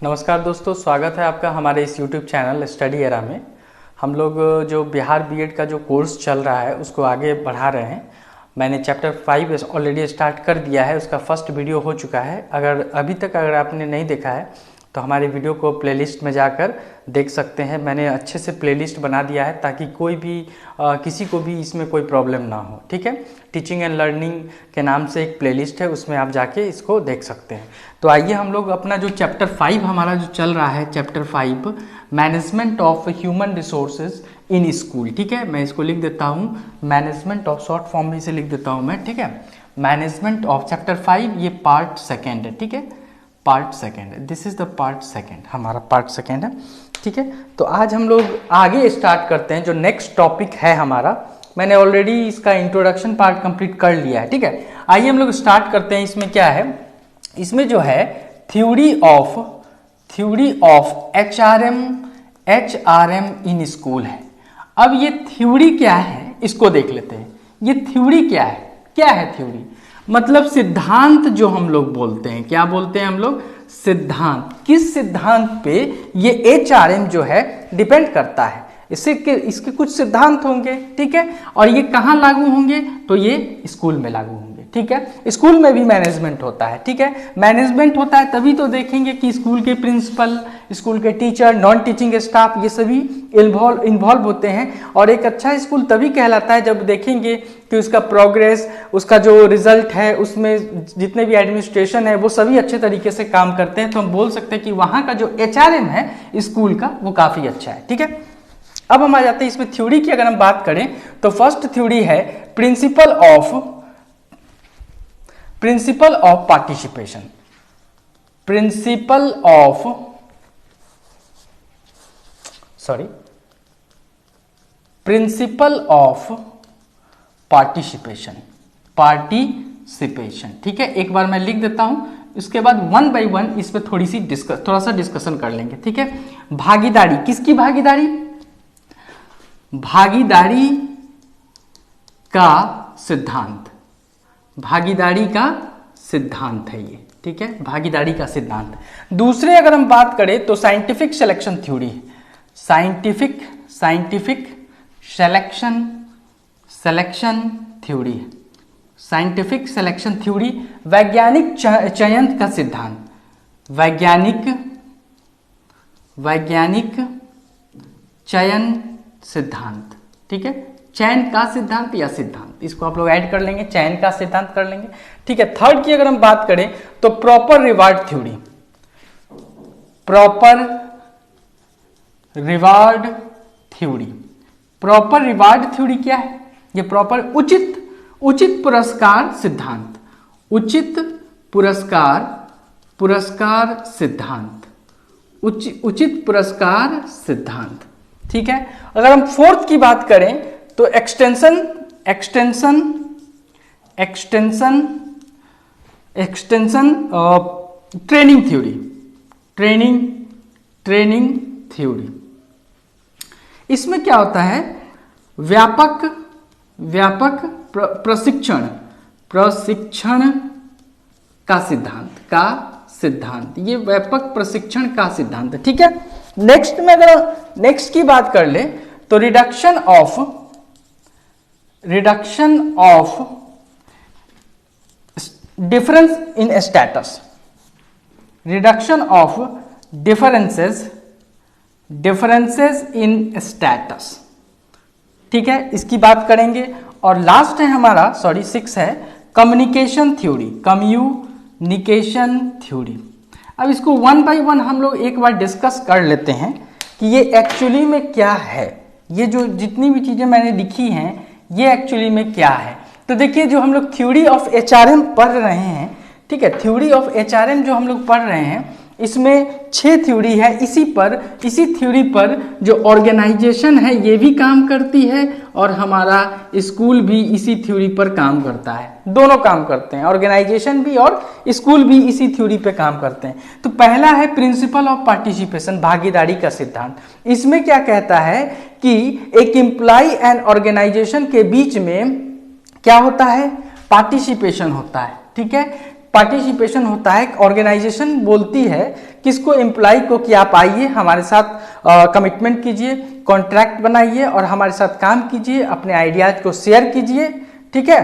नमस्कार दोस्तों, स्वागत है आपका हमारे इस YouTube चैनल स्टडी एरा में। हम लोग जो बिहार बीएड का जो कोर्स चल रहा है उसको आगे बढ़ा रहे हैं। मैंने चैप्टर 5 ऑलरेडी स्टार्ट कर दिया है, उसका फर्स्ट वीडियो हो चुका है। अगर आपने नहीं देखा है तो हमारे वीडियो को प्लेलिस्ट में जाकर देख सकते हैं। मैंने अच्छे से प्लेलिस्ट बना दिया है ताकि कोई भी किसी को भी इसमें कोई प्रॉब्लम ना हो। ठीक है, टीचिंग एंड लर्निंग के नाम से एक प्लेलिस्ट है, उसमें आप जाके इसको देख सकते हैं। तो आइए हम लोग अपना जो चैप्टर 5 हमारा जो चल रहा है, chapter 5 management of human resources in school. ठीक है, मैं इसको लिख देता हूँ मैनेजमेंट ऑफ, शॉर्ट फॉर्म में इसे लिख देता हूँ मैं। ठीक है, मैनेजमेंट ऑफ चैप्टर 5, ये पार्ट सेकेंड है। ठीक है, part second, this is the part second, हमारा पार्ट सेकेंड है। ठीक है, तो आज हम लोग आगे स्टार्ट करते हैं। जो नेक्स्ट टॉपिक है हमारा, मैंने ऑलरेडी इसका इंट्रोडक्शन पार्ट कंप्लीट कर लिया है। ठीक है, आइए हम लोग स्टार्ट करते हैं। इसमें क्या है, इसमें जो है theory of HRM in school है। अब ये थ्योरी क्या है इसको देख लेते हैं। ये थ्योरी क्या है थ्योरी मतलब सिद्धांत जो हम लोग बोलते हैं। क्या बोलते हैं हम लोग? सिद्धांत। किस सिद्धांत पे ये एचआरएम जो है डिपेंड करता है, इसके कुछ सिद्धांत होंगे। ठीक है, और ये कहाँ लागू होंगे? तो ये स्कूल में लागू होंगे। ठीक है, स्कूल में भी मैनेजमेंट होता है। ठीक है, मैनेजमेंट होता है तभी तो देखेंगे कि स्कूल के प्रिंसिपल, स्कूल के टीचर, नॉन टीचिंग स्टाफ, ये सभी इन्वॉल्व होते हैं। और एक अच्छा स्कूल तभी कहलाता है जब देखेंगे कि उसका प्रोग्रेस, उसका जो रिजल्ट है, उसमें जितने भी एडमिनिस्ट्रेशन है वो सभी अच्छे तरीके से काम करते हैं। तो हम बोल सकते हैं कि वहाँ का जो एचआरएम है स्कूल का वो काफ़ी अच्छा है। ठीक है, अब हम आ जाते हैं इसमें थ्योरी की। अगर हम बात करें तो फर्स्ट थ्योरी है principle of participation. Principle of participation. ठीक है, एक बार मैं लिख देता हूं, उसके बाद वन बाय वन इस पे थोड़ा सा डिस्कशन कर लेंगे। ठीक है, भागीदारी। किसकी भागीदारी? भागीदारी का सिद्धांत। भागीदारी का सिद्धांत है ये। ठीक है, भागीदारी का सिद्धांत। दूसरे अगर हम बात करें तो scientific selection theory. Scientific selection theory. Scientific selection theory, वैज्ञानिक चयन का सिद्धांत। वैज्ञानिक चयन सिद्धांत। ठीक है, चयन का सिद्धांत या सिद्धांत, इसको आप लोग ऐड कर लेंगे, चयन का सिद्धांत कर लेंगे। ठीक है, थर्ड की अगर हम बात करें तो proper reward theory. Proper reward theory क्या है? ये प्रॉपर उचित पुरस्कार सिद्धांत। उचित पुरस्कार सिद्धांत। ठीक है, अगर हम फोर्थ की बात करें तो एक्सटेंशन ट्रेनिंग थ्योरी। इसमें क्या होता है? व्यापक प्रशिक्षण का सिद्धांत। ये व्यापक प्रशिक्षण का सिद्धांत है। ठीक है, नेक्स्ट की बात कर ले तो reduction of difference in status. Reduction of differences in status. ठीक है, इसकी बात करेंगे। और लास्ट है हमारा 6 है कम्युनिकेशन थ्योरी। अब इसको वन बाय वन हम लोग एक बार डिस्कस कर लेते हैं कि ये एक्चुअली में क्या है। ये जो जितनी भी चीज़ें मैंने लिखी हैं ये एक्चुअली में क्या है। तो देखिए, जो हम लोग थ्योरी ऑफ एचआरएम पढ़ रहे हैं, ठीक है, थ्योरी ऑफ एचआरएम जो हम लोग पढ़ रहे हैं, इसमें 6 थ्योरी है। इसी थ्योरी पर जो ऑर्गेनाइजेशन है ये भी काम करती है और हमारा स्कूल भी इसी थ्योरी पर काम करता है। दोनों काम करते हैं, ऑर्गेनाइजेशन भी और स्कूल भी इसी थ्योरी पे काम करते हैं। तो पहला है प्रिंसिपल ऑफ पार्टिसिपेशन, भागीदारी का सिद्धांत। इसमें क्या कहता है कि एक एम्प्लॉय एंड ऑर्गेनाइजेशन के बीच में क्या होता है? पार्टिसिपेशन होता है। ठीक है, पार्टिसिपेशन होता है। ऑर्गेनाइजेशन बोलती है किसको, एम्प्लॉय को, कि आप आइए हमारे साथ कमिटमेंट कीजिए, कॉन्ट्रैक्ट बनाइए और हमारे साथ काम कीजिए, अपने आइडियाज को शेयर कीजिए, ठीक है।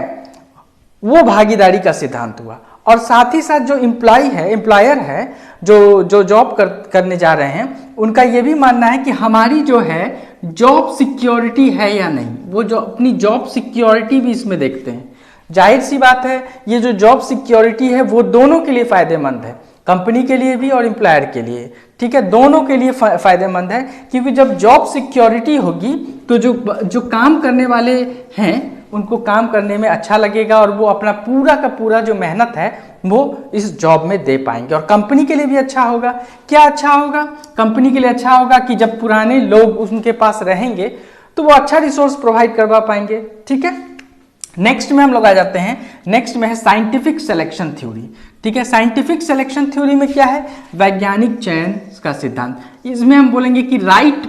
वो भागीदारी का सिद्धांत हुआ। और साथ ही साथ जो एम्प्लॉयर है, जो जॉब करने जा रहे हैं, उनका ये भी मानना है कि हमारी जो है जॉब सिक्योरिटी है या नहीं, वो जो अपनी जॉब सिक्योरिटी भी इसमें देखते हैं। जाहिर सी बात है, ये जो जॉब सिक्योरिटी है वो दोनों के लिए फायदेमंद है, कंपनी के लिए भी और एम्प्लॉयर के लिए, ठीक है, दोनों के लिए फायदेमंद है। क्योंकि जब जॉब सिक्योरिटी होगी तो जो काम करने वाले हैं उनको काम करने में अच्छा लगेगा और वो अपना पूरा का पूरा जो मेहनत है वो इस जॉब में दे पाएंगे। और कंपनी के लिए भी अच्छा होगा। क्या अच्छा होगा? कंपनी के लिए अच्छा होगा कि जब पुराने लोग उनके पास रहेंगे तो वो अच्छा रिसोर्स प्रोवाइड करवा पाएंगे, ठीक है। नेक्स्ट में हम लोग आ जाते हैं, नेक्स्ट में है साइंटिफिक सिलेक्शन थ्योरी, ठीक है। साइंटिफिक सिलेक्शन थ्योरी में क्या है? वैज्ञानिक चयन का सिद्धांत। इसमें हम बोलेंगे कि राइट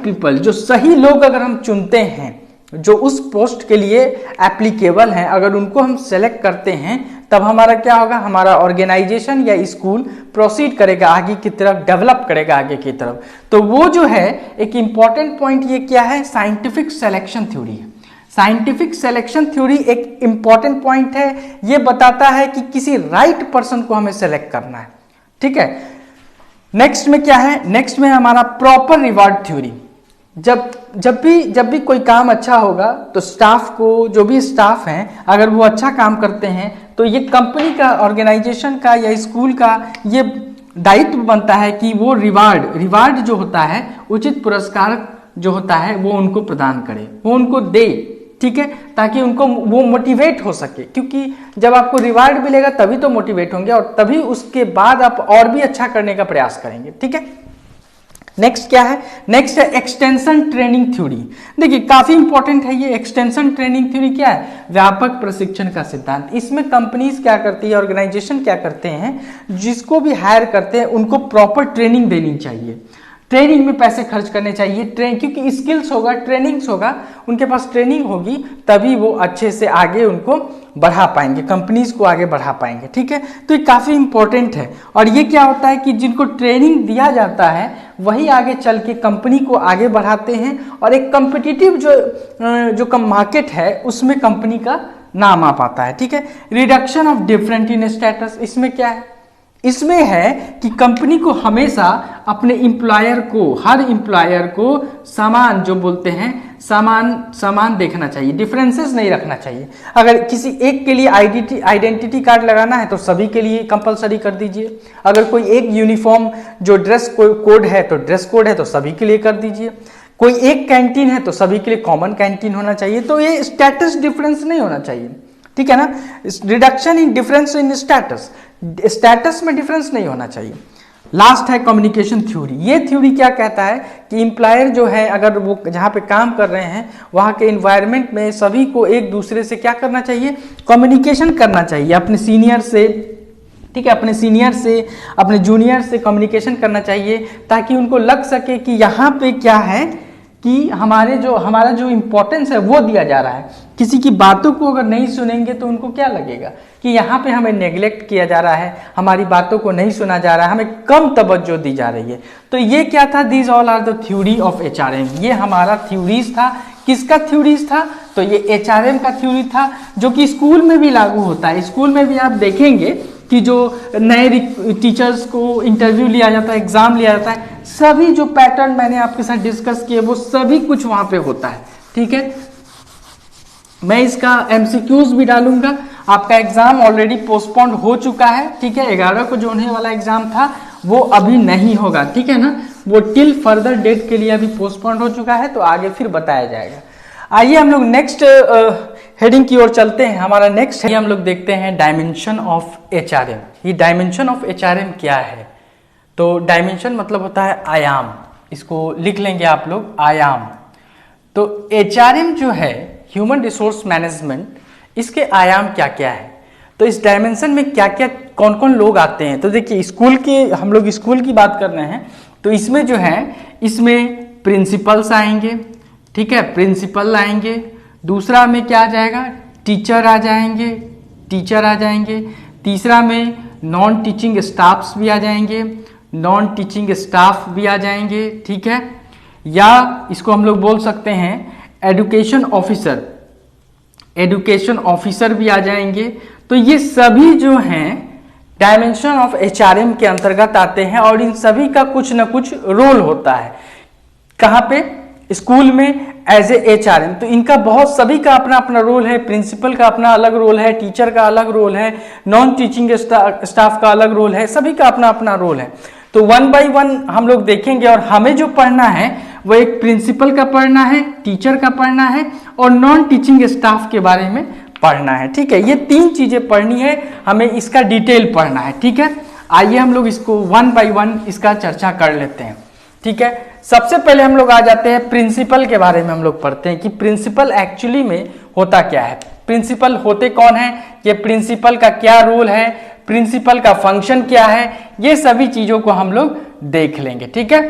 पीपल, जो सही लोग अगर हम चुनते हैं, जो उस पोस्ट के लिए एप्लीकेबल हैं, अगर उनको हम सेलेक्ट करते हैं, तब हमारा क्या होगा? हमारा ऑर्गेनाइजेशन या स्कूल प्रोसीड करेगा आगे की तरफ, डेवलप करेगा आगे की तरफ। तो वो जो है एक इंपॉर्टेंट पॉइंट ये क्या है? साइंटिफिक सिलेक्शन थ्योरी है। साइंटिफिक सिलेक्शन थ्योरी एक इंपॉर्टेंट पॉइंट है, ये बताता है कि किसी राइट पर्सन को हमें सेलेक्ट करना है, ठीक है। नेक्स्ट में क्या है? नेक्स्ट में हमारा प्रॉपर रिवार्ड थ्योरी। जब भी कोई काम अच्छा होगा तो स्टाफ को, जो भी स्टाफ हैं, अगर वो अच्छा काम करते हैं तो ये कंपनी का, ऑर्गेनाइजेशन का या स्कूल का ये दायित्व बनता है कि वो रिवार्ड जो होता है, उचित पुरस्कार जो होता है वो उनको प्रदान करे, वो उनको दे, ठीक है, ताकि उनको वो मोटिवेट हो सके। क्योंकि जब आपको रिवार्ड मिलेगा तभी तो मोटिवेट होंगे और तभी उसके बाद आप और भी अच्छा करने का प्रयास करेंगे, ठीक है। नेक्स्ट क्या है? नेक्स्ट है एक्सटेंशन ट्रेनिंग थ्योरी। देखिए काफी इंपॉर्टेंट है ये एक्सटेंशन ट्रेनिंग थ्योरी। क्या है? व्यापक प्रशिक्षण का सिद्धांत। इसमें कंपनीज क्या करती है, ऑर्गेनाइजेशन क्या करते हैं, जिसको भी हायर करते हैं उनको प्रॉपर ट्रेनिंग देनी चाहिए, ट्रेनिंग में पैसे खर्च करने चाहिए, क्योंकि स्किल्स होगा, ट्रेनिंग्स होगा, उनके पास ट्रेनिंग होगी तभी वो अच्छे से आगे उनको बढ़ा पाएंगे, कंपनीज को आगे बढ़ा पाएंगे, ठीक है। तो ये काफ़ी इंपॉर्टेंट है। और ये क्या होता है कि जिनको ट्रेनिंग दिया जाता है वही आगे चल के कंपनी को आगे बढ़ाते हैं और एक कम्पिटिटिव जो मार्केट है उसमें कंपनी का नाम आ पाता है, ठीक है। Reduction of different in status, इसमें क्या है? इसमें है कि कंपनी को हमेशा अपने हर एम्प्लॉयर को समान, जो बोलते हैं समान देखना चाहिए, डिफरेंसेस नहीं रखना चाहिए। अगर किसी एक के लिए आइडेंटिटी कार्ड लगाना है तो सभी के लिए कंपलसरी कर दीजिए। अगर कोई एक यूनिफॉर्म जो ड्रेस कोड है तो ड्रेस कोड है तो सभी के लिए कर दीजिए। कोई एक कैंटीन है तो सभी के लिए कॉमन कैंटीन होना चाहिए। तो ये स्टेटस डिफरेंस नहीं होना चाहिए, ठीक है ना। Reduction in difference in status में डिफरेंस नहीं होना चाहिए। लास्ट है कम्युनिकेशन थ्योरी। ये थ्योरी क्या कहता है कि एम्प्लॉयर जो है, अगर वो जहाँ पे काम कर रहे हैं वहाँ के इन्वायरमेंट में सभी को एक दूसरे से क्या करना चाहिए? कम्युनिकेशन करना चाहिए अपने सीनियर से, ठीक है, अपने सीनियर से, अपने जूनियर से कम्युनिकेशन करना चाहिए ताकि उनको लग सके कि यहाँ पे क्या है कि हमारा जो इम्पोर्टेंस है वो दिया जा रहा है। किसी की बातों को अगर नहीं सुनेंगे तो उनको क्या लगेगा कि यहाँ पे हमें नेग्लेक्ट किया जा रहा है, हमारी बातों को नहीं सुना जा रहा है, हमें कम तवज्जो दी जा रही है। तो ये क्या था? These all are the theory of HRM। ये हमारा थ्योरीज था। किसका थ्योरीज था? तो ये HRM का थ्योरी था, जो कि स्कूल में भी लागू होता है। स्कूल में भी आप देखेंगे कि जो नए टीचर्स को इंटरव्यू लिया जाता है, एग्जाम लिया जाता है, सभी जो पैटर्न मैंने आपके साथ डिस्कस किए वो सभी कुछ वहाँ पे होता है, ठीक है। मैं इसका MCQs भी डालूंगा। आपका एग्जाम ऑलरेडी पोस्टपोन्ड हो चुका है, ठीक है। 11 को जो होने वाला एग्जाम था वो अभी नहीं होगा, ठीक है ना। वो टिल फर्दर डेट के लिए अभी पोस्टपोन्ड हो चुका है, तो आगे फिर बताया जाएगा। आइए हम लोग नेक्स्ट हेडिंग की ओर चलते हैं। हमारा नेक्स्ट हम लोग देखते हैं डायमेंशन ऑफ HRM। ये डायमेंशन ऑफ HRM क्या है? तो डायमेंशन मतलब होता है आयाम। इसको लिख लेंगे आप लोग, आयाम। तो HRM जो है, ह्यूमन रिसोर्स मैनेजमेंट, इसके आयाम क्या क्या है? तो इस डायमेंशन में क्या क्या, कौन कौन लोग आते हैं? तो देखिए हम लोग स्कूल की बात कर रहे हैं, तो इसमें जो है, इसमें प्रिंसिपल्स आएंगे, ठीक है, प्रिंसिपल आएंगे। दूसरा में क्या आ जाएगा? टीचर आ जाएंगे, टीचर आ जाएंगे, तीसरा में नॉन टीचिंग स्टाफ्स भी आ जाएंगे, नॉन टीचिंग स्टाफ भी आ जाएंगे, ठीक है, या इसको हम लोग बोल सकते हैं एजुकेशन ऑफिसर, एजुकेशन ऑफिसर भी आ जाएंगे। तो ये सभी जो हैं डायमेंशन ऑफ एचआरएम के अंतर्गत आते हैं और इन सभी का कुछ ना कुछ रोल होता है। कहाँ पे? स्कूल में एज ए एचआरएम। तो इनका बहुत सभी का अपना अपना रोल है, प्रिंसिपल का अपना अलग रोल है, टीचर का अलग रोल है, नॉन टीचिंग स्टाफ का अलग रोल है, सभी का अपना अपना रोल है। तो 1 बाय 1 हम लोग देखेंगे और हमें जो पढ़ना है वो एक प्रिंसिपल का पढ़ना है, टीचर का पढ़ना है और नॉन टीचिंग स्टाफ के बारे में पढ़ना है, ठीक है। ये 3 चीजें पढ़नी है, हमें इसका डिटेल पढ़ना है, ठीक है। आइए हम लोग इसको 1 बाय 1 इसका चर्चा कर लेते हैं, ठीक है। सबसे पहले हम लोग आ जाते हैं प्रिंसिपल के बारे में। हम लोग पढ़ते हैं कि प्रिंसिपल एक्चुअली में होता क्या है, प्रिंसिपल होते कौन है, ये प्रिंसिपल का क्या रोल है, प्रिंसिपल का फंक्शन क्या है, ये सभी चीजों को हम लोग देख लेंगे, ठीक है।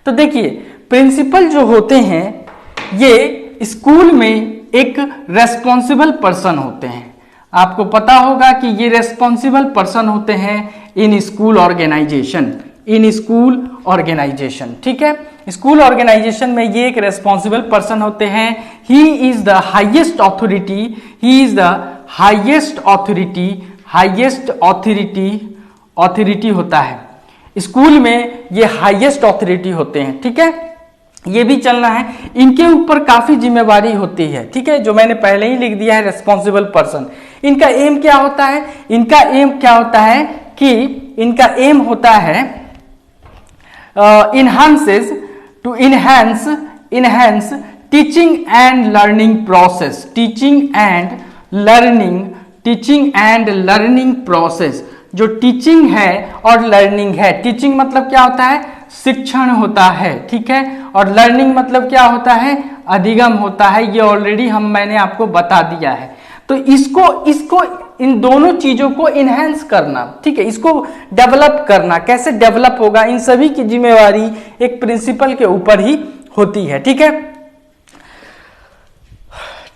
तो देखिए प्रिंसिपल जो होते हैं ये स्कूल में एक रेस्पॉन्सिबल पर्सन होते हैं। आपको पता होगा कि ये रेस्पॉन्सिबल पर्सन होते हैं in school organisation, in school organisation, ठीक है। स्कूल ऑर्गेनाइजेशन में ये एक रेस्पॉन्सिबल पर्सन होते हैं। He is the highest authority, he is the highest authority, highest authority होता है स्कूल में, ये हाईएस्ट अथॉरिटी होते हैं, ठीक है। ये भी चलना है, इनके ऊपर काफी जिम्मेवारी होती है, ठीक है, जो मैंने पहले ही लिख दिया है रेस्पॉन्सिबल पर्सन। इनका एम क्या होता है, इनका एम क्या होता है कि इनका एम होता है enhances to enhance teaching and learning process, teaching and learning process. जो टीचिंग है और लर्निंग है, टीचिंग मतलब क्या होता है, शिक्षण होता है, ठीक है, और लर्निंग मतलब क्या होता है, अधिगम होता है। ये ऑलरेडी मैंने आपको बता दिया है। तो इसको इन दोनों चीजों को इनहेंस करना, ठीक है, इसको डेवलप करना, कैसे डेवलप होगा, इन सभी की जिम्मेवारी एक प्रिंसिपल के ऊपर ही होती है, ठीक है।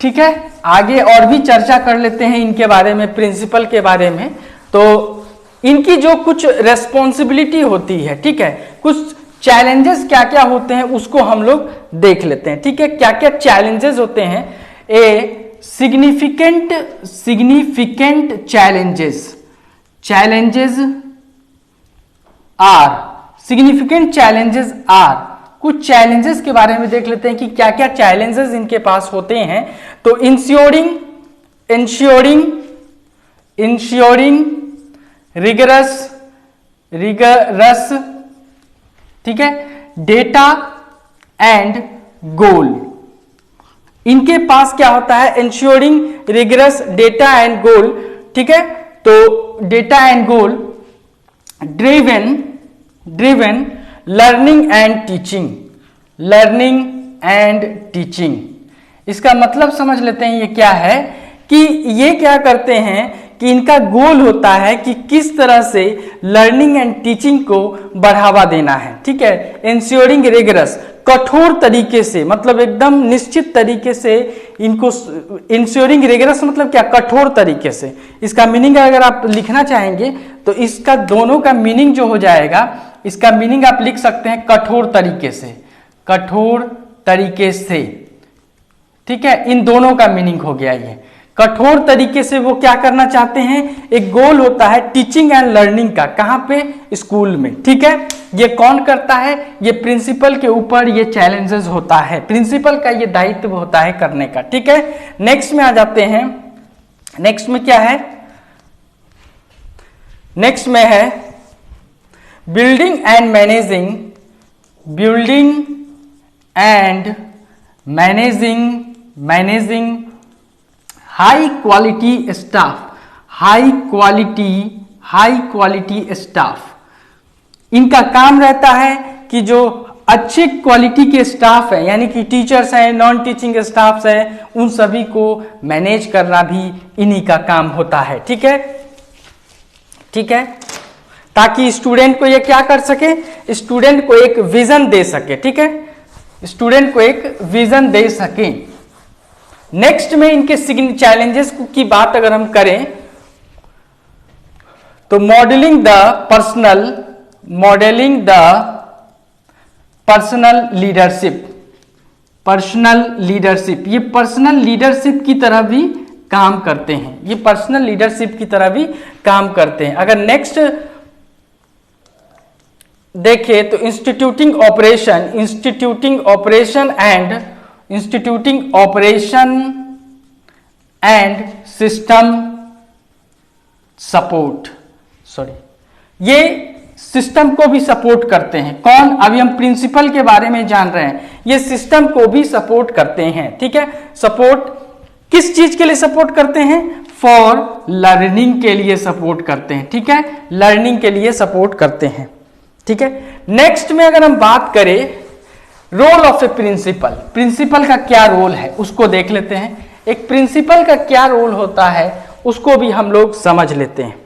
ठीक है, आगे और भी चर्चा कर लेते हैं इनके बारे में, प्रिंसिपल के बारे में। तो इनकी जो कुछ रेस्पॉन्सिबिलिटी होती है, ठीक है, कुछ चैलेंजेस क्या क्या होते हैं उसको हम लोग देख लेते हैं, ठीक है। क्या क्या चैलेंजेस होते हैं? सिग्निफिकेंट चैलेंजेस आर, कुछ चैलेंजेस के बारे में देख लेते हैं कि क्या क्या चैलेंजेस इनके पास होते हैं। तो इंश्योरिंग रिगरस, ठीक है, डेटा एंड गोल। इनके पास क्या होता है, इंश्योरिंग रिगरस डेटा एंड गोल, ठीक है। तो data and goal driven learning and teaching. इसका मतलब समझ लेते हैं ये क्या है, कि ये क्या करते हैं कि इनका गोल होता है कि किस तरह से लर्निंग एंड टीचिंग को बढ़ावा देना है, ठीक है। इंश्योरिंग रिगरस, कठोर तरीके से, मतलब एकदम निश्चित तरीके से इनको, इंश्योरिंग रिगरस मतलब क्या, कठोर तरीके से। इसका मीनिंग अगर आप लिखना चाहेंगे तो इसका दोनों का मीनिंग जो हो जाएगा, इसका मीनिंग आप लिख सकते हैं कठोर तरीके से, कठोर तरीके से, ठीक है। इन दोनों का मीनिंग हो गया ये कठोर तरीके से। वो क्या करना चाहते हैं, एक गोल होता है टीचिंग एंड लर्निंग का, कहां पे, स्कूल में, ठीक है। ये कौन करता है, ये प्रिंसिपल के ऊपर ये चैलेंजेस होता है, प्रिंसिपल का ये दायित्व होता है करने का, ठीक है। नेक्स्ट में आ जाते हैं, नेक्स्ट में क्या है, नेक्स्ट में है building and managing high quality staff. इनका काम रहता है कि जो अच्छे क्वालिटी के स्टाफ है, यानी कि टीचर्स हैं, नॉन टीचिंग स्टाफ्स हैं, उन सभी को मैनेज करना भी इन्हीं का काम होता है, ठीक है, ठीक है। ताकि स्टूडेंट को ये क्या कर सके, स्टूडेंट को एक विजन दे सके, ठीक है, स्टूडेंट को एक विजन दे सके। नेक्स्ट में इनके चैलेंजेस की बात अगर हम करें तो मॉडलिंग द पर्सनल लीडरशिप, ये पर्सनल लीडरशिप की तरह भी काम करते हैं, ये पर्सनल लीडरशिप की तरह भी काम करते हैं। अगर नेक्स्ट देखें तो instituting operation and system support, ये सिस्टम को भी सपोर्ट करते हैं। कौन? अभी हम प्रिंसिपल के बारे में जान रहे हैं, ये सिस्टम को भी सपोर्ट करते हैं। ठीक है, सपोर्ट किस चीज के लिए सपोर्ट करते हैं? फॉर लर्निंग के लिए सपोर्ट करते हैं। ठीक है, लर्निंग के लिए सपोर्ट करते हैं। ठीक है, नेक्स्ट में अगर हम बात करें रोल ऑफ ए प्रिंसिपल का क्या रोल है उसको देख लेते हैं। एक प्रिंसिपल का क्या रोल होता है उसको भी हम लोग समझ लेते हैं।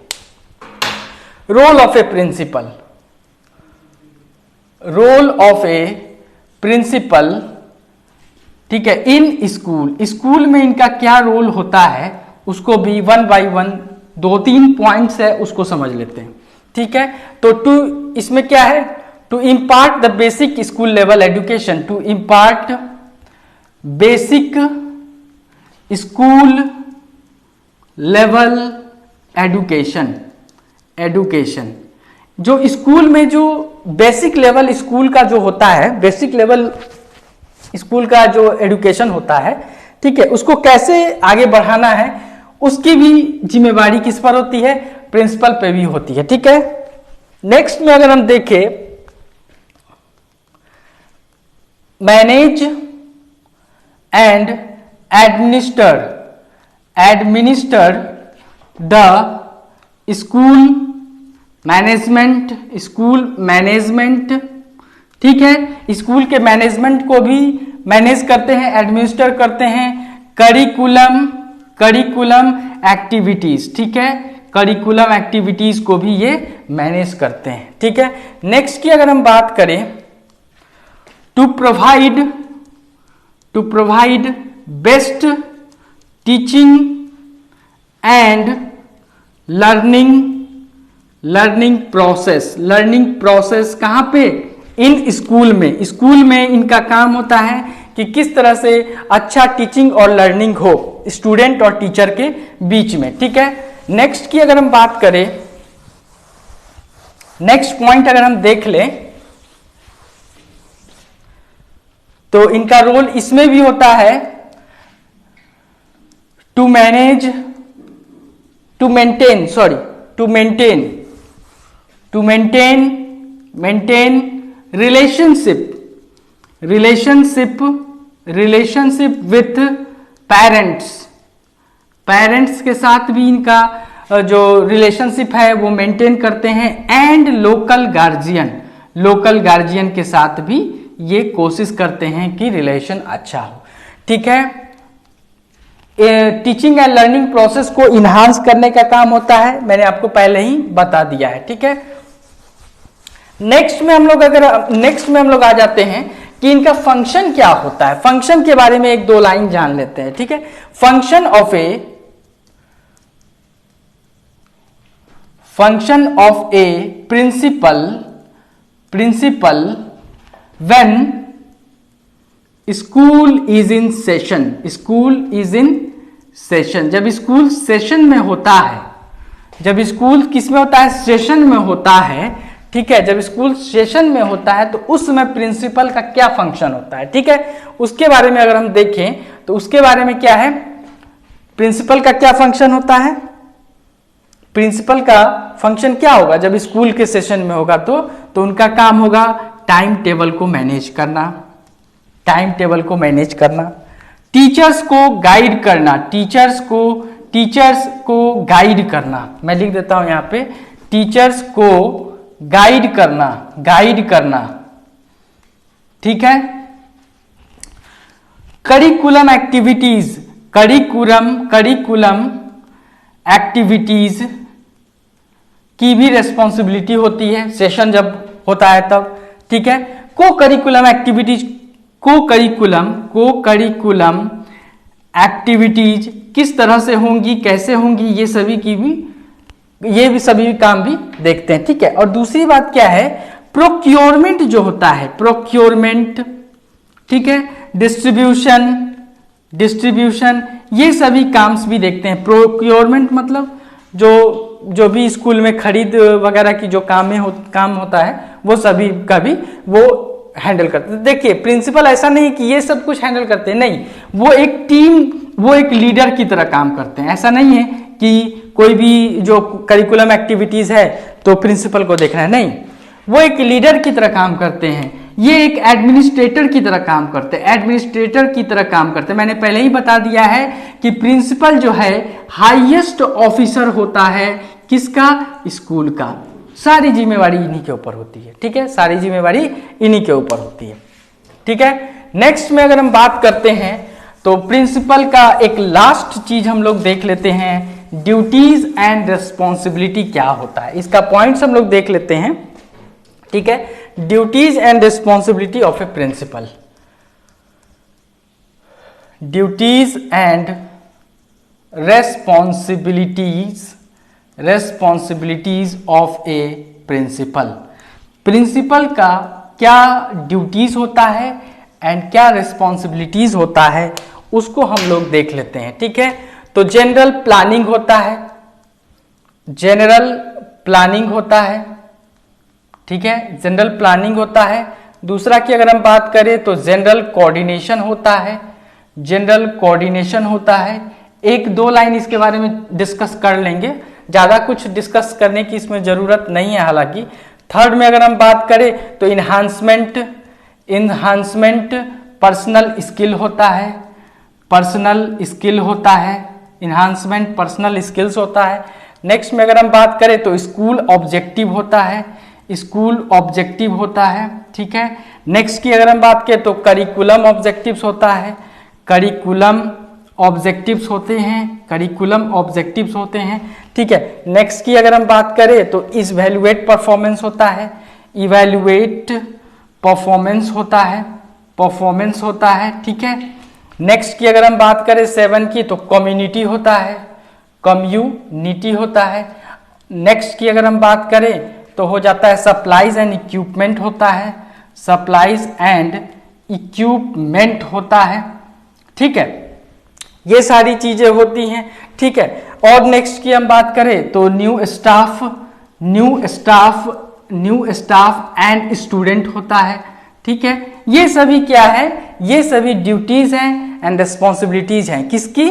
रोल ऑफ ए प्रिंसिपल, ठीक है, इन स्कूल में इनका क्या रोल होता है उसको भी वन बाय वन 2-3 पॉइंट्स है उसको समझ लेते हैं। ठीक है, तो इसमें क्या है? To impart the basic school level education, to impart basic school level education, जो स्कूल में जो बेसिक लेवल स्कूल का जो होता है, बेसिक लेवल स्कूल का जो एजुकेशन होता है, ठीक है, उसको कैसे आगे बढ़ाना है उसकी भी जिम्मेवारी किस पर होती है? प्रिंसिपल पे भी होती है। ठीक है, नेक्स्ट में अगर हम देखें manage and administer the school management, ठीक है, स्कूल के मैनेजमेंट को भी मैनेज करते हैं, एडमिनिस्टर करते हैं। करिकुलम एक्टिविटीज, ठीक है, करिकुलम एक्टिविटीज को भी ये मैनेज करते हैं। ठीक है, नेक्स्ट की अगर हम बात करें to provide best teaching and learning process कहाँ पे? इन स्कूल में इनका काम होता है कि किस तरह से अच्छा टीचिंग और लर्निंग हो स्टूडेंट और टीचर के बीच में। ठीक है, नेक्स्ट की अगर हम बात करें, नेक्स्ट पॉइंट अगर हम देख लें तो इनका रोल इसमें भी होता है to maintain relationship with parents के साथ भी इनका जो रिलेशनशिप है वो मेंटेन करते हैं। एंड लोकल गार्जियन के साथ भी ये कोशिश करते हैं कि रिलेशन अच्छा हो। ठीक है, टीचिंग एंड लर्निंग प्रोसेस को इन्हांस करने का काम होता है, मैंने आपको पहले ही बता दिया है। ठीक है, नेक्स्ट में हम लोग आ जाते हैं कि इनका फंक्शन क्या होता है। फंक्शन के बारे में 1-2 लाइन जान लेते हैं। ठीक है, function of a principal when school is in session, जब स्कूल सेशन में होता है, जब स्कूल किस में होता है? सेशन में होता है। ठीक है, जब स्कूल सेशन में होता है तो उस समय प्रिंसिपल का क्या फंक्शन होता है? ठीक है, उसके बारे में अगर हम देखें तो उसके बारे में क्या है? प्रिंसिपल का क्या फंक्शन होता है? प्रिंसिपल का फंक्शन क्या होगा जब स्कूल के सेशन में होगा? तो उनका काम होगा टाइम टेबल को मैनेज करना, टीचर्स को गाइड करना, मैं लिख देता हूं यहां पे, टीचर्स को गाइड करना। ठीक है, करिकुलम एक्टिविटीज की भी रेस्पॉन्सिबिलिटी होती है सेशन जब होता है तब। ठीक है, को करिकुलम एक्टिविटीज किस तरह से होंगी, कैसे होंगी, ये सभी काम भी देखते हैं। ठीक है, और दूसरी बात क्या है, प्रोक्योरमेंट जो होता है, प्रोक्योरमेंट, ठीक है, डिस्ट्रीब्यूशन, ये सभी काम्स भी देखते हैं। प्रोक्योरमेंट मतलब जो भी स्कूल में खरीद वगैरह की जो काम होता है वो सभी का भी वो हैंडल करते हैं। देखिए प्रिंसिपल ऐसा नहीं कि ये सब कुछ हैंडल करते हैं, नहीं, वो एक टीम, वो एक लीडर की तरह काम करते हैं। ऐसा नहीं है कि कोई भी जो करिकुलम एक्टिविटीज है तो प्रिंसिपल को देखना है, नहीं, वो एक लीडर की तरह काम करते हैं। ये एक एडमिनिस्ट्रेटर की तरह काम करते हैं, मैंने पहले ही बता दिया है कि प्रिंसिपल जो है हाईएस्ट ऑफिसर होता है किसका, स्कूल का। सारी जिम्मेवारी इन्हीं के ऊपर होती है। ठीक है, सारी जिम्मेवारी इन्हीं के ऊपर होती है। ठीक है, नेक्स्ट में अगर हम बात करते हैं तो प्रिंसिपल का एक लास्ट चीज हम लोग देख लेते हैं, ड्यूटीज एंड रिस्पॉन्सिबिलिटी क्या होता है, इसका पॉइंट्स हम लोग देख लेते हैं। ठीक है, duties and responsibility of a principal, duties and responsibilities of a principal का क्या ड्यूटीज होता है एंड क्या रिस्पॉन्सिबिलिटीज होता है, उसको हम लोग देख लेते हैं। ठीक है, तो जनरल प्लानिंग होता है, ठीक है, जनरल प्लानिंग होता है। दूसरा की अगर हम बात करें तो जनरल कोऑर्डिनेशन होता है। एक दो लाइन इसके बारे में डिस्कस कर लेंगे, ज्यादा कुछ डिस्कस करने की इसमें जरूरत नहीं है। हालांकि थर्ड में अगर हम बात करें तो इन्हांसमेंट पर्सनल स्किल होता है। नेक्स्ट में अगर हम बात करें तो स्कूल ऑब्जेक्टिव होता है। ठीक है, नेक्स्ट की अगर हम बात करें तो करिकुलम ऑब्जेक्टिव्स होते हैं। ठीक है, नेक्स्ट की अगर हम बात करें तो इवैल्यूएट परफॉर्मेंस होता है। ठीक है, नेक्स्ट की अगर हम बात करें 7 की तो कम्युनिटी होता है। नेक्स्ट की अगर हम बात करें तो हो जाता है सप्लाईज एंड इक्विपमेंट होता है। ठीक है, ये सारी चीजें होती हैं। ठीक है, और नेक्स्ट की हम बात करें तो न्यू स्टाफ एंड स्टूडेंट होता है। ठीक है, ये सभी क्या है, ये सभी ड्यूटीज हैं एंड रिस्पॉन्सिबिलिटीज हैं किसकी,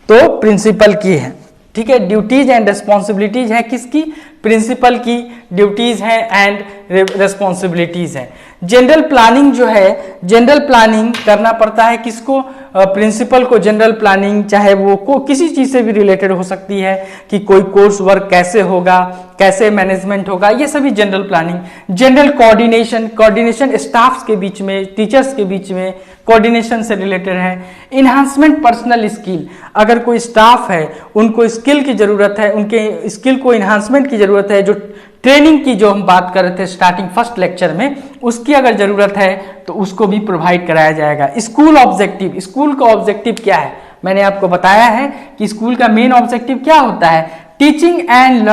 तो प्रिंसिपल की है। ठीक है, ड्यूटीज एंड रिस्पॉन्सिबिलिटीज है किसकी, प्रिंसिपल की ड्यूटीज हैं एंड रिस्पॉन्सिबिलिटीज हैं। जनरल प्लानिंग जो है, जनरल प्लानिंग करना पड़ता है किसको, प्रिंसिपल को। जनरल प्लानिंग चाहे वो किसी चीज से भी रिलेटेड हो सकती है कि कोई कोर्स वर्क कैसे होगा, कैसे मैनेजमेंट होगा, ये सभी general planning. General coordination staffs के बीच में, टीचर्स के बीच में कोऑर्डिनेशन से रिलेटेड है। इन्हांसमेंट पर्सनल स्किल, अगर कोई स्टाफ है उनको स्किल की जरूरत है, उनके स्किल को इन्हांसमेंट की जरूरत है, जो ट्रेनिंग की जो हम बात कर रहे थे स्टार्टिंग फर्स्ट लेक्चर में, उसकी अगर जरूरत है तो उसको भी प्रोवाइड कराया जाएगा। स्कूल का ऑब्जेक्टिव क्या है, मैंने आपको बताया है कि स्कूल का मेन ऑब्जेक्टिव क्या होता है, टीचिंग एंड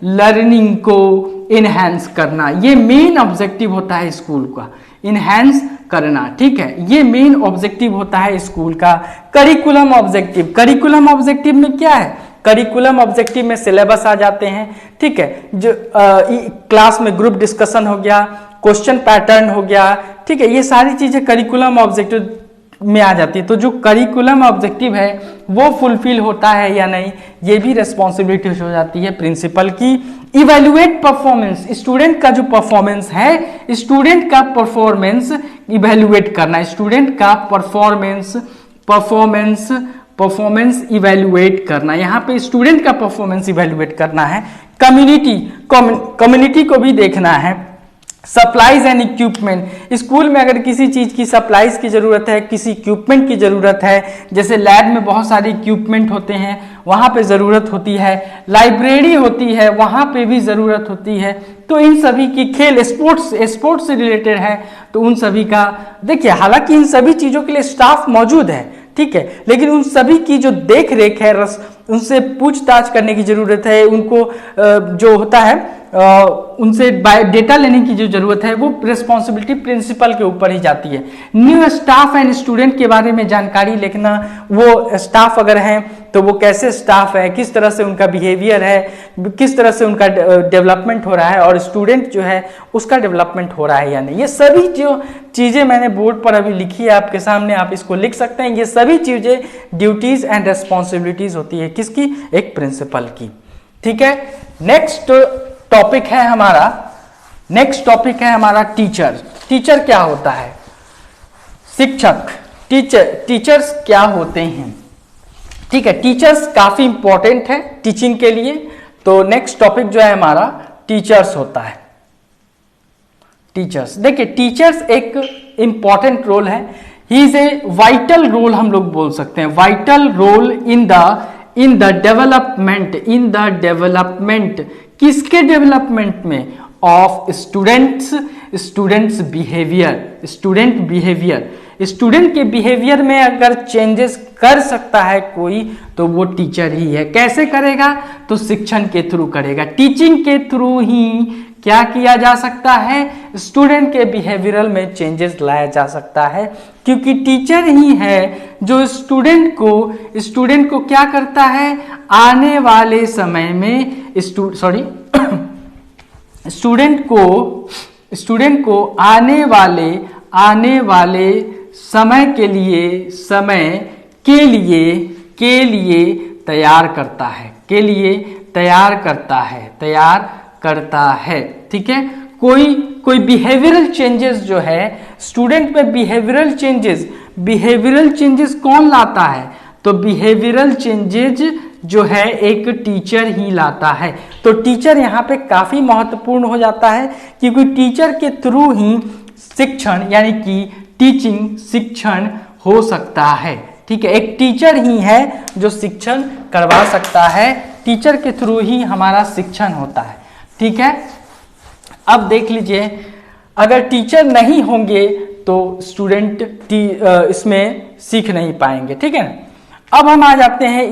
लर्निंग को इनहेंस करना। ये मेन ऑब्जेक्टिव होता है स्कूल का, इनहेंस करना। ठीक है, ये मेन ऑब्जेक्टिव होता है स्कूल का। करिकुलम ऑब्जेक्टिव में क्या है, करिकुलम ऑब्जेक्टिव में सिलेबस आ जाते हैं। ठीक है, जो क्लास में ग्रुप डिस्कशन हो गया, क्वेश्चन पैटर्न हो गया। ठीक है, ये सारी चीजें करिकुलम ऑब्जेक्टिव में आ जाती है। तो जो करिकुलम ऑब्जेक्टिव है वो फुलफिल होता है या नहीं, ये भी रिस्पॉन्सिबिलिटी हो जाती है प्रिंसिपल की। इवैल्यूएट परफॉर्मेंस, स्टूडेंट का जो परफॉर्मेंस है, स्टूडेंट का परफॉर्मेंस इवैल्यूएट करना, स्टूडेंट का परफॉर्मेंस इवैल्यूएट करना। यहाँ पे स्टूडेंट का परफॉर्मेंस इवैल्यूएट करना है। कम्युनिटी को भी देखना है। सप्लाईज एंड इक्विपमेंट, स्कूल में अगर किसी चीज़ की सप्लाईज की ज़रूरत है, किसी इक्विपमेंट की ज़रूरत है, जैसे लैब में बहुत सारे इक्विपमेंट होते हैं, वहाँ पे ज़रूरत होती है, लाइब्रेरी होती है, वहाँ पे भी ज़रूरत होती है। तो इन सभी की, खेल स्पोर्ट्स से रिलेटेड है, तो उन सभी का देखिए, हालांकि इन सभी चीज़ों के लिए स्टाफ मौजूद है, ठीक है, लेकिन उन सभी की जो देख रेख है, उनसे पूछताछ करने की ज़रूरत है, उनको जो होता है उनसे डेटा लेने की जो जरूरत है, वो रिस्पॉन्सिबिलिटी प्रिंसिपल के ऊपर ही जाती है। न्यू स्टाफ एंड स्टूडेंट के बारे में जानकारी लिखना, वो स्टाफ अगर हैं तो वो कैसे स्टाफ है, किस तरह से उनका बिहेवियर है, किस तरह से उनका डेवलपमेंट हो रहा है, और स्टूडेंट जो है उसका डेवलपमेंट हो रहा है या नहीं। ये सभी जो चीज़ें मैंने बोर्ड पर अभी लिखी है आपके सामने, आप इसको लिख सकते हैं। ये सभी चीज़ें ड्यूटीज एंड रेस्पॉन्सिबिलिटीज होती है किसकी, एक प्रिंसिपल की, ठीक है। नेक्स्ट टॉपिक है हमारा टीचर। टीचर क्या होता है, शिक्षक। टीचर्स क्या होते हैं, ठीक है। टीचर्स काफी इंपॉर्टेंट है टीचिंग के लिए, तो नेक्स्ट टॉपिक जो है हमारा टीचर्स होता है। टीचर्स, देखिए टीचर्स एक इंपॉर्टेंट रोल है, he is a vital role, हम लोग बोल सकते हैं vital role in the development, किसके डेवलपमेंट में, ऑफ स्टूडेंट बिहेवियर। स्टूडेंट के बिहेवियर में अगर चेंजेस कर सकता है कोई, तो वो टीचर ही है। कैसे करेगा, तो शिक्षण के थ्रू करेगा, टीचिंग के थ्रू ही क्या किया जा सकता है, स्टूडेंट के बिहेवियरल में चेंजेस लाया जा सकता है, क्योंकि टीचर ही है जो स्टूडेंट को क्या करता है, आने वाले समय में स्टूडेंट को आने वाले समय के लिए तैयार करता है, ठीक है। कोई बिहेवियरल चेंजेस जो है स्टूडेंट में, बिहेवियरल चेंजेस कौन लाता है, तो बिहेवियरल चेंजेस जो है एक टीचर ही लाता है। तो टीचर यहाँ पे काफी महत्वपूर्ण हो जाता है, क्योंकि टीचर के थ्रू ही शिक्षण यानी कि टीचिंग शिक्षण हो सकता है, ठीक है। एक टीचर ही है जो शिक्षण करवा सकता है, टीचर के थ्रू ही हमारा शिक्षण होता है, ठीक है। अब देख लीजिए, अगर टीचर नहीं होंगे तो स्टूडेंट इसमें सीख नहीं पाएंगे, ठीक है। अब हम आ जाते हैं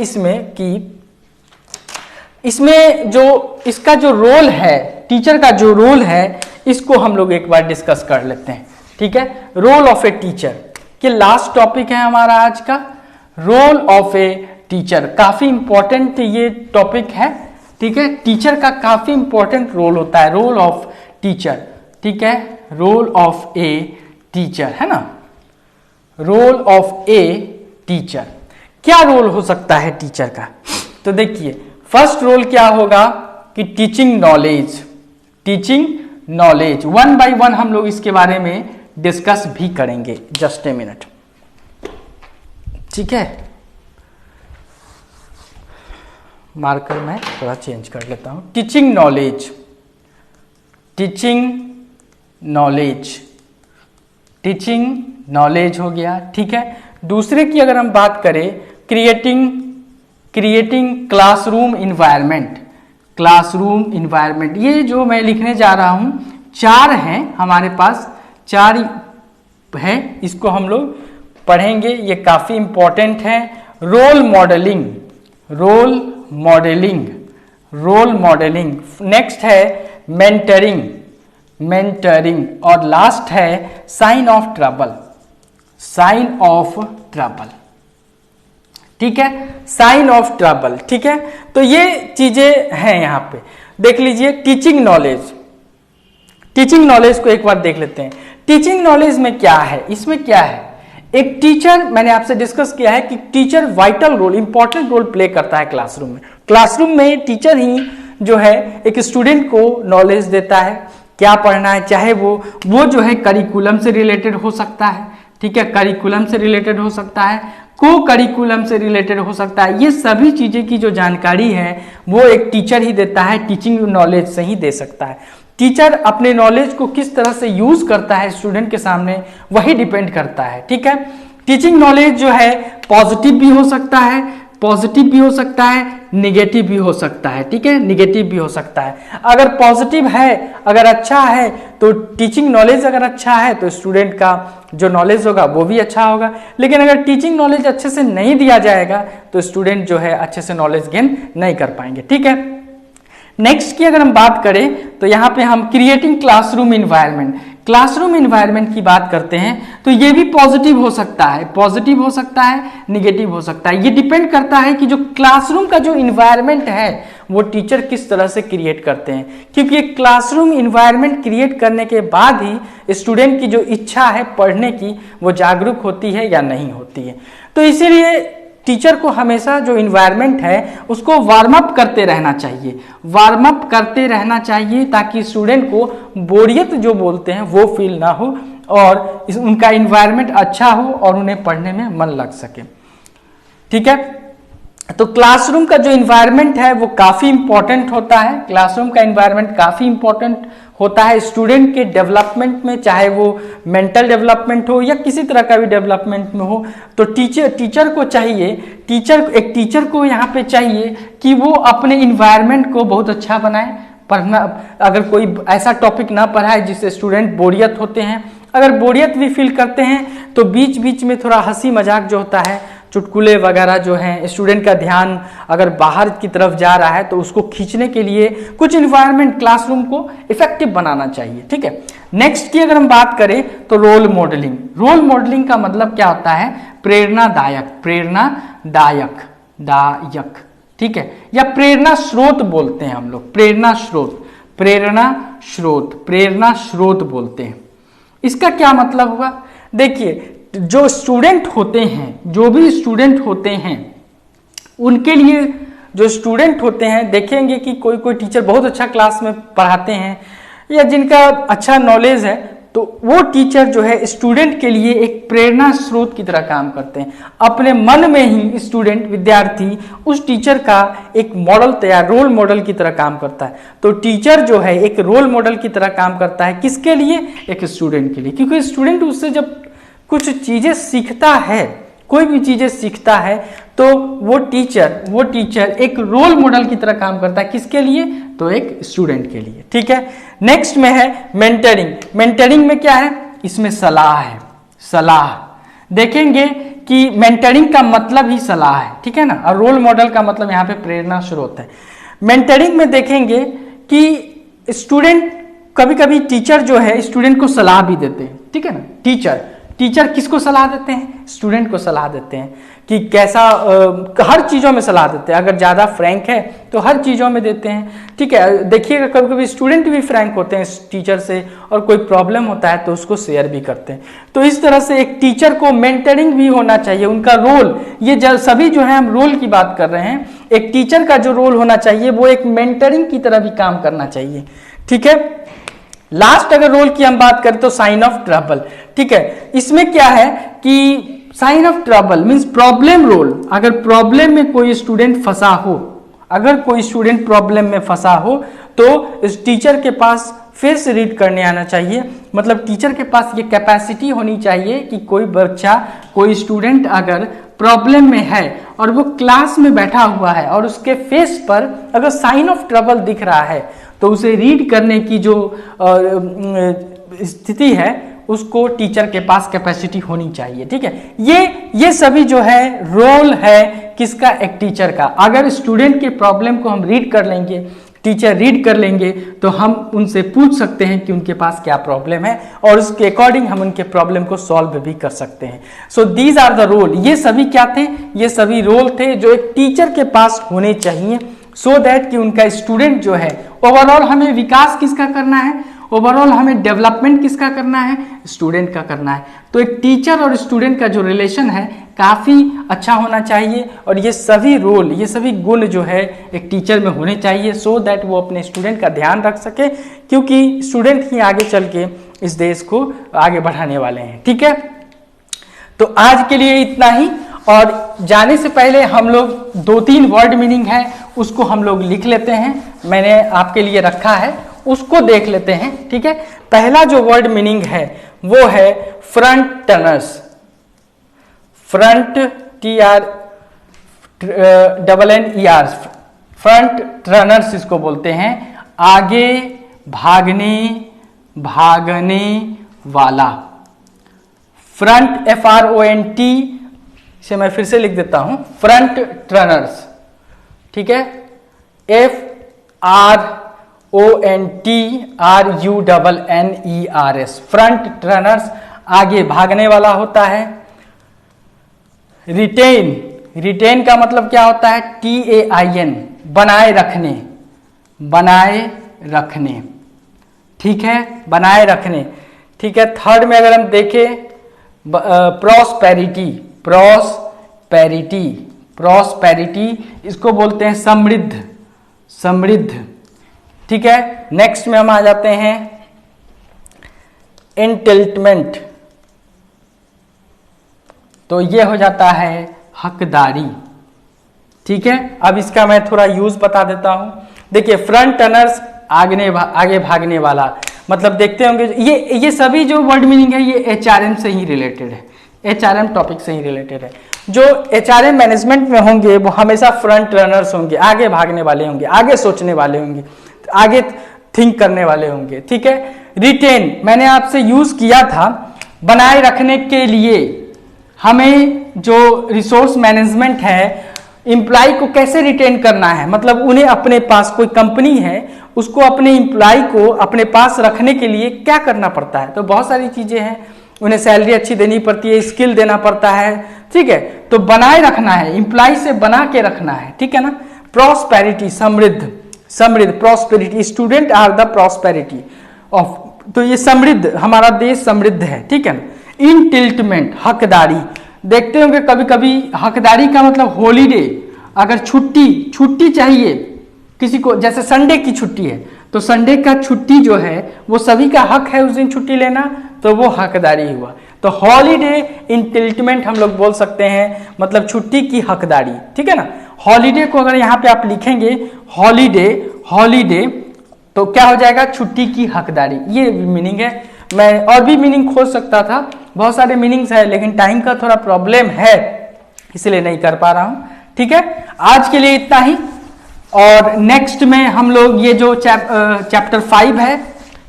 इसमें जो इसका जो रोल है, टीचर का जो रोल है, इसको हम लोग एक बार डिस्कस कर लेते हैं, ठीक है। रोल ऑफ ए टीचर, कि लास्ट टॉपिक है हमारा आज का, रोल ऑफ ए टीचर। काफी इंपॉर्टेंट ये टॉपिक है, ठीक है। टीचर का काफी इंपॉर्टेंट रोल होता है, रोल ऑफ टीचर, ठीक है। रोल ऑफ ए टीचर है ना, रोल ऑफ ए टीचर। क्या रोल हो सकता है टीचर का, तो देखिए फर्स्ट रोल क्या होगा कि teaching knowledge. One by one हम लोग इसके बारे में डिस्कस भी करेंगे, जस्ट ए मिनट, ठीक है। मार्कर मैं थोड़ा चेंज कर लेता हूं। टीचिंग नॉलेज हो गया, ठीक है। दूसरे की अगर हम बात करें, क्रिएटिंग क्लासरूम इन्वायरमेंट। ये जो मैं लिखने जा रहा हूं, 4 हैं हमारे पास, 4 है, इसको हम लोग पढ़ेंगे, ये काफी इंपॉर्टेंट है। रोल मॉडलिंग, नेक्स्ट है मेंटरिंग, और लास्ट है साइन ऑफ ट्रबल, ठीक है। साइन ऑफ ट्रबल, ठीक है। तो ये चीजें हैं यहाँ पे, देख लीजिए। टीचिंग नॉलेज को एक बार देख लेते हैं। टीचिंग नॉलेज में क्या है, इसमें क्या है, एक टीचर, मैंने आपसे डिस्कस किया है कि teacher vital role, important role play करता है क्लासरूम में टीचर ही जो है एक स्टूडेंट को नॉलेज देता है, क्या पढ़ना है, चाहे वो जो है करिकुलम से रिलेटेड हो सकता है, ठीक है, करिकुलम से रिलेटेड हो सकता है, को करिकुलम से रिलेटेड हो सकता है। ये सभी चीजें की जो जानकारी है वो एक टीचर ही देता है, टीचिंग नॉलेज से ही दे सकता है। टीचर अपने नॉलेज को किस तरह से यूज करता है स्टूडेंट के सामने, वही डिपेंड करता है। ठीक है, टीचिंग नॉलेज जो है पॉजिटिव भी हो सकता है, पॉजिटिव भी हो सकता है, निगेटिव भी हो सकता है। ठीक है, निगेटिव भी हो सकता है। अगर पॉजिटिव है, अगर अच्छा है, तो टीचिंग नॉलेज अगर अच्छा है तो स्टूडेंट का जो नॉलेज होगा वो भी अच्छा होगा। लेकिन अगर टीचिंग नॉलेज अच्छे से नहीं दिया जाएगा तो स्टूडेंट जो है अच्छे से नॉलेज गेन नहीं कर पाएंगे। ठीक है, नेक्स्ट की अगर हम बात करें तो यहाँ पे हम creating classroom environment, classroom environment की बात करते हैं तो ये भी पॉजिटिव हो सकता है, पॉजिटिव हो सकता है, निगेटिव हो सकता है। ये डिपेंड करता है कि जो क्लासरूम का जो इन्वायरमेंट है वो टीचर किस तरह से क्रिएट करते हैं, क्योंकि एक क्लासरूम इन्वायरमेंट क्रिएट करने के बाद ही स्टूडेंट की जो इच्छा है पढ़ने की वो जागरूक होती है या नहीं होती है। तो इसीलिए टीचर को हमेशा जो इन्वायरमेंट है उसको वार्म अप करते रहना चाहिए, वार्म अप करते रहना चाहिए ताकि स्टूडेंट को बोरियत जो बोलते हैं वो फील ना हो और उनका इन्वायरमेंट अच्छा हो और उन्हें पढ़ने में मन लग सके। ठीक है, तो क्लासरूम का जो इन्वायरमेंट है वो काफ़ी इंपॉर्टेंट होता है, क्लासरूम का इन्वायरमेंट काफ़ी इंपॉर्टेंट होता है स्टूडेंट के डेवलपमेंट में, चाहे वो मेंटल डेवलपमेंट हो या किसी तरह का भी डेवलपमेंट में हो। तो टीचर को चाहिए, एक टीचर को यहाँ पे चाहिए कि वो अपने इन्वायरमेंट को बहुत अच्छा बनाए। पढ़ना, अगर कोई ऐसा टॉपिक ना पढ़ाए जिससे स्टूडेंट बोरियत होते हैं, अगर बोरियत भी फील करते हैं तो बीच बीच में थोड़ा हंसी मजाक जो होता है, चुटकुले वगैरह जो हैं, स्टूडेंट का ध्यान अगर बाहर की तरफ जा रहा है तो उसको खींचने के लिए कुछ इन्वायरमेंट क्लासरूम को इफेक्टिव बनाना चाहिए। ठीक है, नेक्स्ट की अगर हम बात करें तो रोल मॉडलिंग, रोल मॉडलिंग का मतलब क्या होता है, प्रेरणादायक, प्रेरणादायक दायक, ठीक है, या प्रेरणा स्रोत बोलते हैं हम लोग, प्रेरणा स्रोत, प्रेरणा स्रोत, प्रेरणा स्रोत बोलते हैं। इसका क्या मतलब हुआ, देखिए जो स्टूडेंट होते हैं, जो भी स्टूडेंट होते हैं, उनके लिए जो स्टूडेंट होते हैं, देखेंगे कि कोई कोई टीचर बहुत अच्छा क्लास में पढ़ाते हैं या जिनका अच्छा नॉलेज है, तो वो टीचर जो है स्टूडेंट के लिए एक प्रेरणा स्रोत की तरह काम करते हैं। अपने मन में ही स्टूडेंट, विद्यार्थी उस टीचर का एक मॉडल तैयार, रोल मॉडल की तरह काम करता है। तो टीचर जो है एक रोल मॉडल की तरह काम करता है, किसके लिए, एक स्टूडेंट के लिए, क्योंकि स्टूडेंट उससे जब कुछ चीजें सीखता है, कोई भी चीजें सीखता है, तो वो टीचर एक रोल मॉडल की तरह काम करता है, किसके लिए, तो एक स्टूडेंट के लिए। ठीक है, नेक्स्ट में है मेंटरिंग। मेंटरिंग में क्या है, इसमें सलाह है, सलाह। देखेंगे कि मेंटरिंग का मतलब ही सलाह है, ठीक है ना, और रोल मॉडल का मतलब यहाँ पे प्रेरणा स्रोत है। मेंटरिंग में देखेंगे कि स्टूडेंट, कभी कभी टीचर जो है स्टूडेंट को सलाह भी देते हैं, ठीक है ना, टीचर किसको सलाह देते हैं, स्टूडेंट को सलाह देते हैं कि कैसा, हर चीज़ों में सलाह देते हैं। अगर ज़्यादा फ्रैंक है तो हर चीज़ों में देते हैं। ठीक है, देखिएगा कभी कभी स्टूडेंट भी फ्रैंक होते हैं टीचर से, और कोई प्रॉब्लम होता है तो उसको शेयर भी करते हैं। तो इस तरह से एक टीचर को मेंटरिंग भी होना चाहिए, उनका रोल, ये सभी जो है हम रोल की बात कर रहे हैं, एक टीचर का जो रोल होना चाहिए वो एक मेंटरिंग की तरह भी काम करना चाहिए। ठीक है, लास्ट अगर रोल की हम बात करें तो साइन ऑफ ट्रबल। ठीक है, इसमें क्या है कि sign of trouble means problem role. अगर प्रॉब्लम में कोई स्टूडेंट फंसा हो, अगर कोई स्टूडेंट प्रॉब्लम में फंसा हो तो इस टीचर के पास फेस रीड करने आना चाहिए। मतलब टीचर के पास ये कैपेसिटी होनी चाहिए कि कोई बच्चा, कोई स्टूडेंट अगर प्रॉब्लम में है और वो क्लास में बैठा हुआ है और उसके फेस पर अगर साइन ऑफ ट्रबल दिख रहा है तो उसे रीड करने की जो स्थिति है उसको टीचर के पास कैपेसिटी होनी चाहिए। ठीक है, ये सभी जो है रोल है किसका, एक टीचर का। अगर स्टूडेंट के प्रॉब्लम को हम रीड कर लेंगे, टीचर रीड कर लेंगे, तो हम उनसे पूछ सकते हैं कि उनके पास क्या प्रॉब्लम है और उसके अकॉर्डिंग हम उनके प्रॉब्लम को सॉल्व भी कर सकते हैं। So these are the role. ये सभी क्या थे, ये सभी रोल थे जो एक टीचर के पास होने चाहिए, सो दैट कि उनका स्टूडेंट जो है, ओवरऑल हमें विकास किसका करना है, ओवरऑल हमें डेवलपमेंट किसका करना है, स्टूडेंट का करना है। तो एक टीचर और स्टूडेंट का जो रिलेशन है काफ़ी अच्छा होना चाहिए और ये सभी रोल, ये सभी गुण जो है एक टीचर में होने चाहिए, सो दैट वो अपने स्टूडेंट का ध्यान रख सके, क्योंकि स्टूडेंट ही आगे चल के इस देश को आगे बढ़ाने वाले हैं। ठीक है, तो आज के लिए इतना ही। और जाने से पहले हम लोग 2-3 वर्ड मीनिंग है उसको हम लोग लिख लेते हैं, मैंने आपके लिए रखा है, उसको देख लेते हैं। ठीक है, पहला जो वर्ड मीनिंग है वो है front Turners. Front TRNNER, front Turners इसको बोलते हैं, आगे भागने वाला। फ्रंट FRONT, इसे मैं फिर से लिख देता हूं, फ्रंट टर्नर्स। ठीक है, FRONTRUNNERS, फ्रंट टर्नर्स, आगे भागने वाला होता है। रिटेन का मतलब क्या होता है? TAIN, बनाए रखने। ठीक है, बनाए रखने। ठीक है, थर्ड में अगर हम देखें प्रॉस्पेरिटी, इसको बोलते हैं समृद्ध। ठीक है, नेक्स्ट में हम आ जाते हैं एंटिटलमेंट, तो ये हो जाता है हकदारी। ठीक है, अब इसका मैं थोड़ा यूज बता देता हूं। देखिए, फ्रंट टर्नर्स, आगे भागने वाला, मतलब देखते होंगे ये सभी जो वर्ड मीनिंग है ये HRM से ही रिलेटेड है, HRM टॉपिक से ही रिलेटेड है। जो HRM मैनेजमेंट में होंगे वो हमेशा फ्रंट रनर्स होंगे, आगे भागने वाले होंगे, आगे सोचने वाले होंगे, आगे थिंक करने वाले होंगे। ठीक है, रिटेन मैंने आपसे यूज किया था, बनाए रखने के लिए हमें जो रिसोर्स मैनेजमेंट है, एम्प्लॉय को कैसे रिटेन करना है, मतलब उन्हें अपने पास, कोई कंपनी है उसको अपने एम्प्लॉय को अपने पास रखने के लिए क्या करना पड़ता है, तो बहुत सारी चीजें हैं। उन्हें सैलरी अच्छी देनी पड़ती है, स्किल देना पड़ता है। ठीक है, तो बनाए रखना है, एम्प्लॉय से बना के रखना है। ठीक है ना, प्रॉस्पेरिटी, समृद्ध, prosperity, student are the prosperity of, तो ये समृद्ध, हमारा देश समृद्ध है। ठीक है ना, इनटिल्टमेंट, हकदारी, देखते होंगे कभी कभी हकदारी का मतलब हॉलीडे, अगर छुट्टी चाहिए किसी को, जैसे संडे की छुट्टी है तो संडे का छुट्टी जो है वो सभी का हक है उस दिन छुट्टी लेना, तो वो हकदारी हुआ। तो हॉलीडे इंटिल्टमेंट हम लोग बोल सकते हैं, मतलब छुट्टी की हकदारी। ठीक है ना, हॉलीडे को अगर यहाँ पे आप लिखेंगे हॉलीडे तो क्या हो जाएगा? छुट्टी की हकदारी, ये मीनिंग है। मैं और भी मीनिंग खोज सकता था, बहुत सारे मीनिंग्स है, लेकिन टाइम का थोड़ा प्रॉब्लम है इसलिए नहीं कर पा रहा हूं। ठीक है, आज के लिए इतना ही, और नेक्स्ट में हम लोग ये जो चैप्टर 5 है,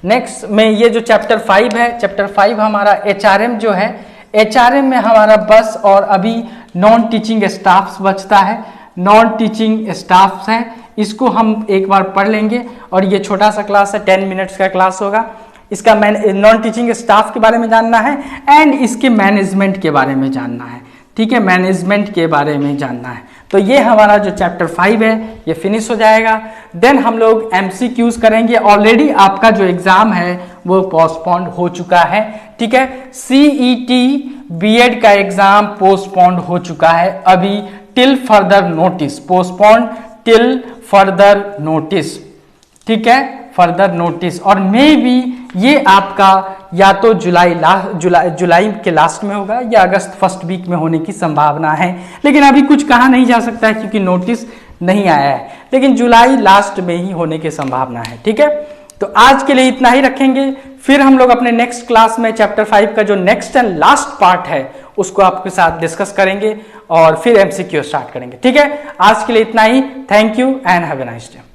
नेक्स्ट में ये जो चैप्टर 5 है, चैप्टर 5 हमारा HRM जो है, HRM में हमारा बस और अभी नॉन टीचिंग स्टाफ्स बचता है, नॉन टीचिंग स्टाफ्स है, इसको हम एक बार पढ़ लेंगे। और ये छोटा सा क्लास है, 10 मिनट्स का क्लास होगा। इसका नॉन टीचिंग स्टाफ के बारे में जानना है एंड इसके मैनेजमेंट के बारे में जानना है। ठीक है, मैनेजमेंट के बारे में जानना है। तो ये हमारा जो चैप्टर 5 है ये फिनिश हो जाएगा। देन हम लोग MCQs करेंगे। ऑलरेडी आपका जो एग्जाम है वो पोस्टपोन्ड हो चुका है। ठीक है, CET BEd का एग्जाम पोस्टपोन्ड हो चुका है अभी, till further notice, postponed till further notice. ठीक है, फर्दर नोटिस, और मे बी ये आपका या तो जुलाई के लास्ट में होगा या अगस्त फर्स्ट वीक में होने की संभावना है, लेकिन अभी कुछ कहा नहीं जा सकता है क्योंकि नोटिस नहीं आया है, लेकिन जुलाई लास्ट में ही होने की संभावना है। ठीक है, तो आज के लिए इतना ही रखेंगे, फिर हम लोग अपने नेक्स्ट क्लास में चैप्टर 5 का जो नेक्स्ट एंड लास्ट पार्ट है उसको आपके साथ डिस्कस करेंगे और फिर MCQ स्टार्ट करेंगे। ठीक है, आज के लिए इतना ही। Thank you and have a nice day.